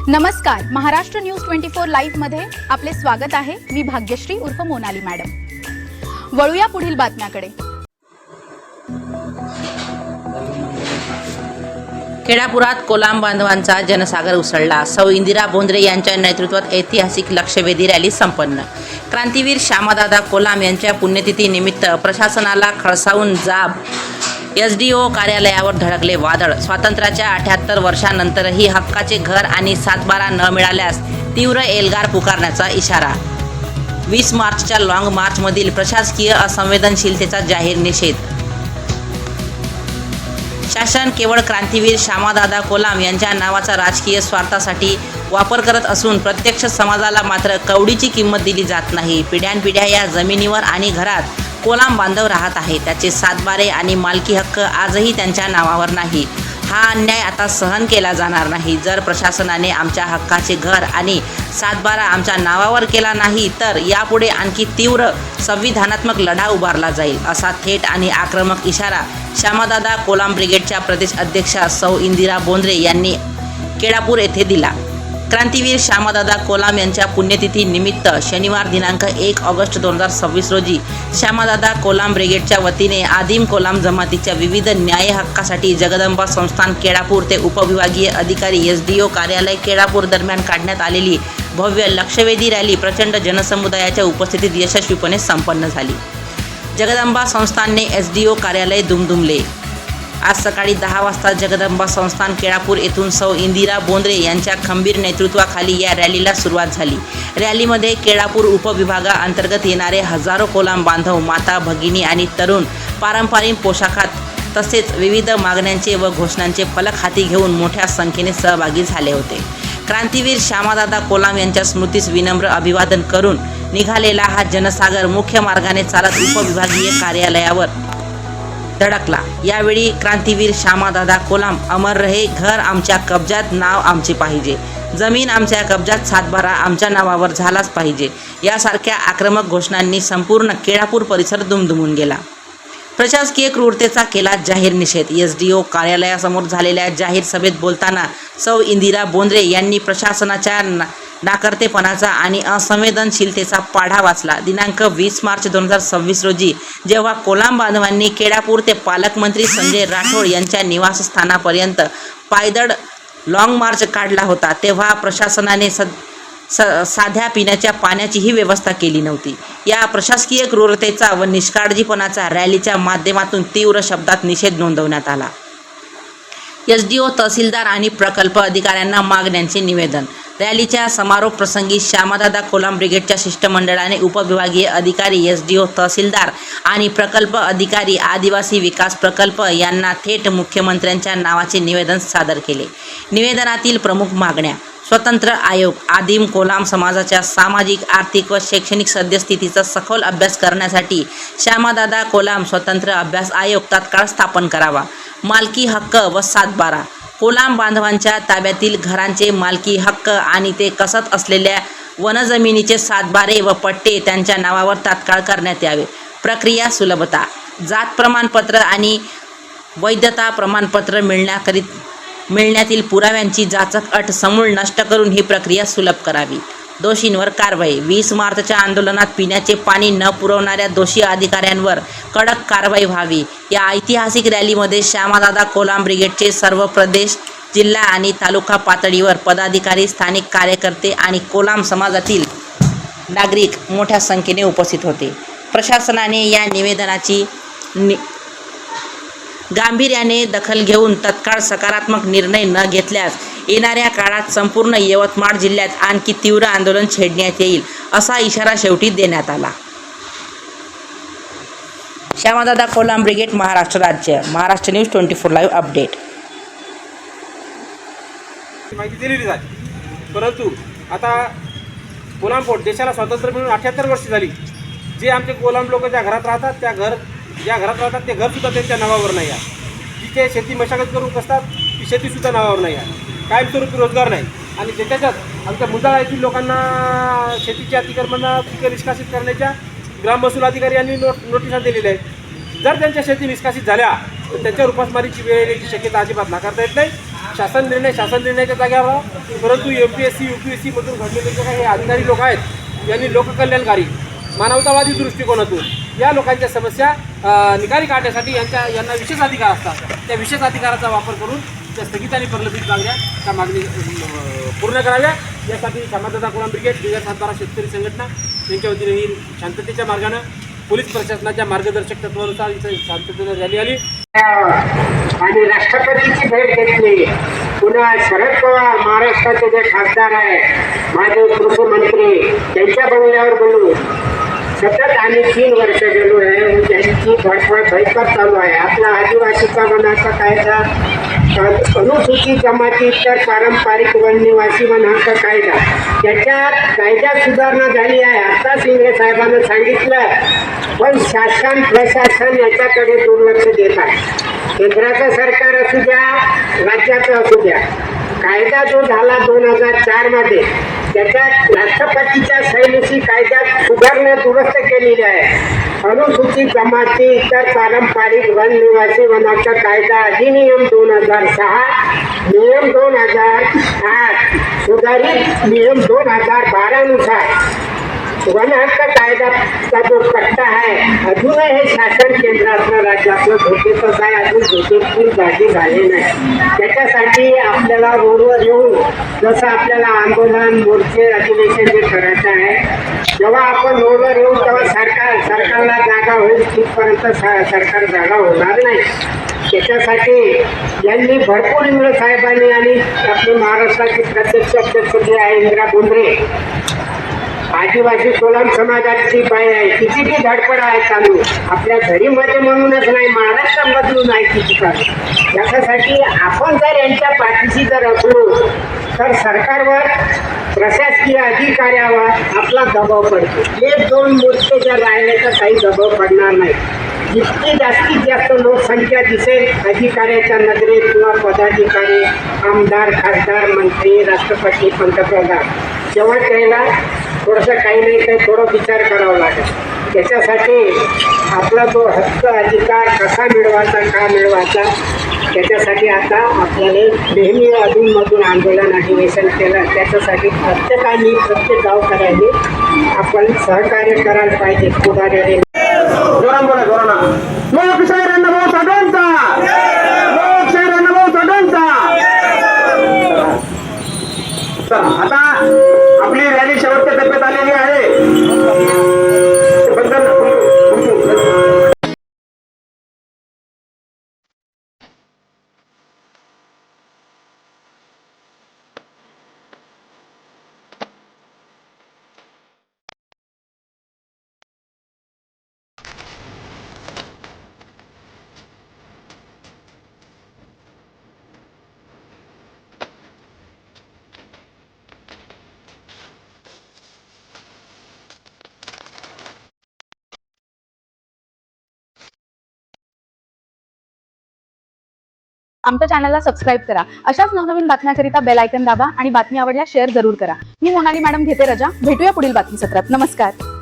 नमस्कार, Maharashtra news 24 live मध्ये आपले स्वागत आहे। मी भाग्यश्री उर्फ मोनाली मॅडम। वळूया पुढील बातम्याकडे। केळापुरात कोलाम बांधवांचा जनसागर उसळला। सौ इंदिरा बोंद्रे यांच्या नेतृत्वात ऐतिहासिक लक्षवेधी रॅली संपन्न। क्रांतीवीर श्यामादादा कोलाम यांच्या पुण्यतिथी निमित्त प्रशासनाला खळसावून जाब। एसडीओ कार्यालयावर धडकले वादळ। स्वातंत्र्याच्या 78 वर्षांनंतरही हक्काचे घर आणि 7/12 न मिळाल्यास तीव्र एल्गार पुकारण्याचा इशारा। 20 मार्चच्या लाँग मार्चमधील प्रशासकीय असंवेदनशीलतेचा जाहीर निषेध। शासन केवळ क्रांतीवीर श्यामादादा कोलाम यांच्या नावाचा राजकीय स्वार्थासाठी वापर करत असून प्रत्यक्ष समाजाला मात्र कवडीची किंमत दिली जात नाही। पिढ्यानपिढ्या या जमिनीवर आणि घरात कोलाम बांधव राहत आहेत। त्याचे 7/12 आणि मालकी हक्क आजही त्यांच्या नावावर नाही। हा अन्याय आता सहन केला जाणार नाही। जर प्रशासनाने आमच्या हक्काचे घर आणि 7/12 आमच्या नावावर केला नाही तर यापुढे आणखी तीव्र संविधानात्मक लढा उभारला जाईल, असा थेट आणि आक्रमक इशारा श्यामादादा कोलाम ब्रिगेडच्या प्रदेश अध्यक्षा सौ इंदिरा बोंद्रे यांनी केळापूर येथे दिला। क्रांतीवीर श्यामादादा कोलाम यांच्या पुण्यतिथी निमित्त शनिवार दिनांक 1 ऑगस्ट 2026 रोजी श्यामादादा कोलाम ब्रिगेडच्या वतीने आदिम कोलाम जमातीच्या विविध न्याय हक्कासाठी जगदंबा संस्थान केळापूर ते उपविभागीय अधिकारी एसडीओ कार्यालय केळापूर दरम्यान काढण्यात आलेली भव्य लक्षवेधी रॅली प्रचंड जनसमुदायाच्या उपस्थितीत यशस्वीपणे संपन्न झाली। जगदंबा संस्थानने एसडीओ कार्यालय दुमदुमले। आज सकाळी 10 वाजता जगदंबा संस्थान केळापूर येथून सौ इंदिरा बोंद्रे यांच्या खंबीर नेतृत्वाखाली या रॅलीला सुरुवात झाली। रॅलीमध्ये केळापूर उपविभागाअंतर्गत येणारे हजारो कोलाम बांधव, माता, भगिनी आणि तरुण पारंपरिक पोशाखात तसेच विविध मागण्यांचे व घोषणांचे फलक हाती घेऊन मोठ्या संख्येने सहभागी झाले होते। क्रांतीवीर श्यामादादा कोलाम यांच्या स्मृतीस विनम्र अभिवादन करून निघालेला हा जनसागर मुख्य मार्गाने चालत उपविभागीय कार्यालयावर धडकला। यावेळी क्रांतीवीर श्यामादादा कोलाम अमर रहे, घर आमच्या कब्जात, नाव आमचे पाहिजे, जमीन आमच्या कब्जात, 7/12 आमच्या नावावर झालाच पाहिजे यासारख्या आक्रमक घोषणांनी संपूर्ण केळापूर परिसर दुमदुमून गेला। प्रशासकीय क्रूरतेचा केला जाहीर निषेध। एसडीओ कार्यालयासमोर झालेल्या जाहीर सभेत बोलताना सौ इंदिरा बोंद्रे यांनी प्रशासनाच्या नाकर्तेपणाचा आणि असंवेदनशीलतेचा पाढा वाचला। दिनांक 20 मार्च 2026 रोजी जेव्हा कोलाम बांधवांनी केळापूर ते पालकमंत्री संजय राठोड यांच्या निवासस्थानापर्यंत पायदळ लाँग मार्च काढला होता, तेव्हा प्रशासनाने साध्या पिण्याच्या पाण्याचीही व्यवस्था केली नव्हती। या प्रशासकीय क्रूरतेचा व निष्काळजीपणाचा रॅलीच्या माध्यमातून तीव्र शब्दात निषेध नोंदवण्यात आला। एसडीओ, तहसीलदार आणि प्रकल्प अधिकाऱ्यांना मागण्यांचे निवेदन। रॅलीच्या समारोप प्रसंगी श्यामादादा कोलाम ब्रिगेडच्या शिष्टमंडळाने उपविभागीय अधिकारी, एसडीओ, तहसीलदार आणि प्रकल्प अधिकारी, आदिवासी विकास प्रकल्प यांना थेट मुख्यमंत्र्यांच्या नावाचे निवेदन सादर केले। निवेदनातील प्रमुख मागण्या: स्वतंत्र आयोग, आदिम कोलाम समाजाच्या सामाजिक, आर्थिक व शैक्षणिक सद्यस्थितीचा सखोल अभ्यास करण्यासाठी श्यामादादा कोलाम स्वतंत्र अभ्यास आयोग तात्काळ स्थापन करावा। मालकी हक्क व 7/12 कोलाम बांधवांच्या ताब्यातील घरांचे मालकी हक्क आणि ते कसत असलेल्या वनजमिनीचे 7/12 व पट्टे त्यांच्या नावावर तात्काळ करण्यात यावे। प्रक्रिया सुलभता: जात प्रमाणपत्र आणि वैधता प्रमाणपत्र मिळण्यातील पुराव्यांची जाचक अट समूळ नष्ट करून ही प्रक्रिया सुलभ करावी। दोषींवर कारवाई: 20 मार्चच्या आंदोलनात पिण्याचे पाणी न पुरवणाऱ्या दोषी अधिकाऱ्यांवर कडक कारवाई व्हावी। या ऐतिहासिक रॅलीमध्ये श्यामादादा कोलाम ब्रिगेडचे सर्व प्रदेश, जिल्हा आणि तालुका पातळीवर पदाधिकारी, स्थानिक कार्यकर्ते आणि कोलाम समाजातील नागरिक मोठ्या संख्येने उपस्थित होते। प्रशासनाने या निवेदनाची गांभीर्याने दखल घेऊन तत्काळ सकारात्मक निर्णय न घेतल्यास येणाऱ्या काळात संपूर्ण यवतमाळ जिल्ह्यात आणखी तीव्र आंदोलन छेडण्यात येईल, असा इशारा शेवटी देण्यात आला। श्यामादादा कोलाम ब्रिगेड, महाराष्ट्र राज्य। Maharashtra news 24 live update. माहिती दिलेली झाली, परंतु आता कोलाम पोट देशाला स्वातंत्र्य मिळून 78 वर्ष झाली। जे आमचे कोलाम लोक ज्या घरात राहतात, ज्या घरात राहतात ते घरसुद्धा त्यांच्या नावावर नाही आहे। जिथे शेती मशागत करून बसतात ती शेतीसुद्धा नावावर नाही आहे। कायमस्वरूपी रोजगार नाही आणि त्याच्यात आमच्या मुंजाळा येथील लोकांना शेतीच्या अतिक्रमणात पिकं निष्कासित करण्याच्या ग्राममहसूल अधिकारी यांनी नोटिसा दिलेल्या आहेत। जर त्यांच्या शेती निष्कासित झाल्या तर त्यांच्यावर उपासमारीची वेळ येण्याची शक्यता अजिबात नाकारता येत नाही। शासन निर्णयाच्या जागेवर राहा. परंतु MPSC UPSC मधून घडलेले जे काही अधिकारी लोक आहेत यांनी लोककल्याणकारी मानवतावादी दृष्टिकोनातून या लोकांच्या समस्या निकाली काढण्यासाठी यांना विशेष अधिकार असतात. त्या विशेष अधिकाराचा वापर करून त्या स्थगित आणि प्रलंबित मागण्या त्या मागणी पूर्ण कराव्या. यासाठी समाजदादा कोळाम ब्रिगेड, बिगर सातबारा शेतकरी संघटना यांच्या वतीने ही शांततेच्या मार्गानं पोलीस प्रशासनाच्या मार्गदर्शक तत्वानुसार इथं शांततेनं रॅली आली आणि राष्ट्रपतीची भेट घेतली. पुन्हा शरद पवार महाराष्ट्राचे जे खासदार आहे, माझे कृषी मंत्री, त्यांच्या बंगल्यावर बोलू सतत आम्ही 3 वर्ष गेलो आहे. त्यांची धडपड भयंकर चालू आहे. आपला आदिवासीचा वनाचा कायदा, अनुसूचित जमाती तर पारंपरिक वननिवासी वन हक्क कायदा, त्याच्यात कायद्यात सुधारणा झाली आहे. आता शिंदे साहेबांना सांगितलं, पण शासन प्रशासन याच्याकडे दुर्लक्ष देत आहे. केंद्राचं सरकार असू द्या, राज्याचं असू द्या, कायदा जो झाला 2004 मध्ये, त्याच्यात राष्ट्रपतीच्या शैलीशी कायद्यात सुधारणा दुरुस्त केलेली आहे. अनुसूचित जमाती इतर पारंपरिक वननिवासी वनाचा कायदा अधिनियम 2006, नियम 2008, सुधारित नियम 2012 नुसार वन हक्क कायद्याचा जो कट्टा आहे, अजूनही हे शासन केंद्रातलं राज्यातलं धोकेतच आहे. अजून धोकेतून जागी झाले नाही. त्याच्यासाठी आपल्याला रोडवर येऊन जसं आपल्याला आंदोलन, मोर्चे, अधिवेशन जे करायचं आहे, जेव्हा आपण रोडवर येऊ तेव्हा सरकारला जागा होईल, तिथपर्यंत सरकार जागा होणार नाही. त्याच्यासाठी यांनी भरपूर इंद्र साहेबांनी आणि आपले महाराष्ट्राचे प्रत्यक्ष अध्यक्ष जे आहे इंदिरा बोंद्रे, आदिवासी कोलाम समाजाची बाई आहे, तिची ती धडपड आहे चालू. आपल्या घरीमध्ये म्हणूनच नाही, महाराष्ट्रामधून आहे तिची चालू. याच्यासाठी आपण जर यांच्या पाठीशी जर असलो तर सरकारवर, प्रशासकीय अधिकाऱ्यावर आपला दबाव पडतो. 1-2 मोर्चे जर राहिले तर काही दबाव पडणार नाही. जितकी जास्तीत जास्त लोकसंख्या दिसेल अधिकाऱ्याच्या नजरेत किंवा पदाधिकारी, आमदार, खासदार, मंत्री, राष्ट्रपती, पंतप्रधान, तेव्हा त्याला थोडंसं काही नाही काही थोडं विचार करावा लागेल. त्याच्यासाठी आपला जो हक्क अधिकार कसा मिळवायचा, का मिळवायचा, त्याच्यासाठी आता आपल्याला नेहमी अधूनमधून आंदोलन, अधिवेशन केलं. त्याच्यासाठी प्रत्येकाने, प्रत्येक गावकऱ्यांनी आपण सहकार्य करायला पाहिजे. पुढाऱ्याने जोरान बोला, जोराना. लोकशाहीर अण्णाभाऊ साठवणचा, लोकशाहीर अण्णाभाऊ साठवणचा. चला आता आपली रॅली शेवटच्या टप्प्यात आलेली आहे. आमच्या चॅनलला सबस्क्राईब करा. अशाच नवनवीन बातम्याकरिता बेल आयकन दाबा आणि बातमी आवडल्यास शेअर जरूर करा. मी मोनाली मॅडम घेते रजा. भेटूया पुढील बातमी सत्रात. नमस्कार.